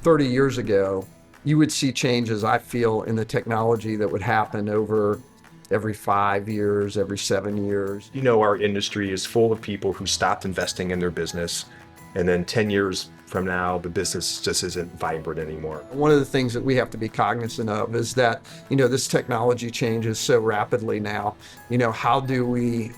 30 years ago, you would see changes, I feel, in the technology that would happen over every 5 years, every 7 years. You know, our industry is full of people who stopped investing in their business, and then 10 years from now, the business just isn't vibrant anymore. One of the things that we have to be cognizant of is that, this technology changes so rapidly now. How do we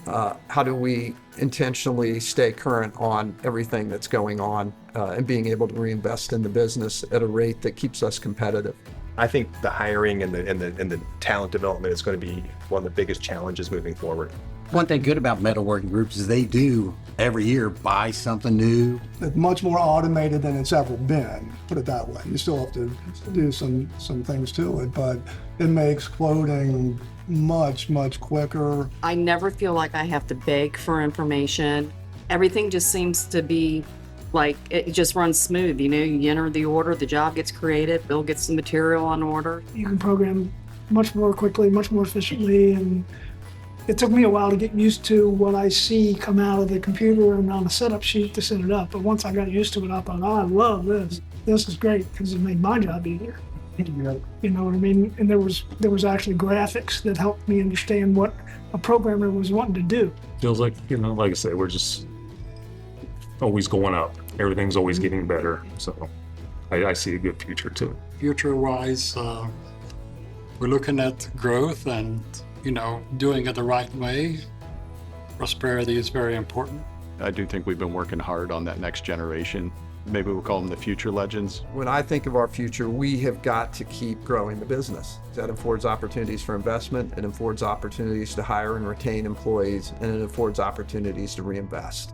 intentionally stay current on everything that's going on and being able to reinvest in the business at a rate that keeps us competitive? I think the hiring and the talent development is going to be one of the biggest challenges moving forward. One thing good about Metalworking Groups is they do every year buy something new. It's much more automated than it's ever been, put it that way. You still have to do some things to it, but it makes quoting much quicker. I never feel like I have to beg for information. Everything just seems to be like it just runs smooth. You enter the order, the job gets created, Bill gets the material on order. You can program much more quickly, much more efficiently, and it took me a while to get used to what I see come out of the computer and on a setup sheet to set it up. But once I got used to it, I thought, oh, I love this. This is great because it made my job easier. You know what I mean? And there was actually graphics that helped me understand what a programmer was wanting to do. Feels like, like I say, we're just always going up. Everything's always getting better. So I see a good future to it. Future-wise, we're looking at growth and doing it the right way. Prosperity is very important. I do think we've been working hard on that next generation. Maybe we'll call them the future legends. When I think of our future, we have got to keep growing the business. That affords opportunities for investment, it affords opportunities to hire and retain employees, and it affords opportunities to reinvest.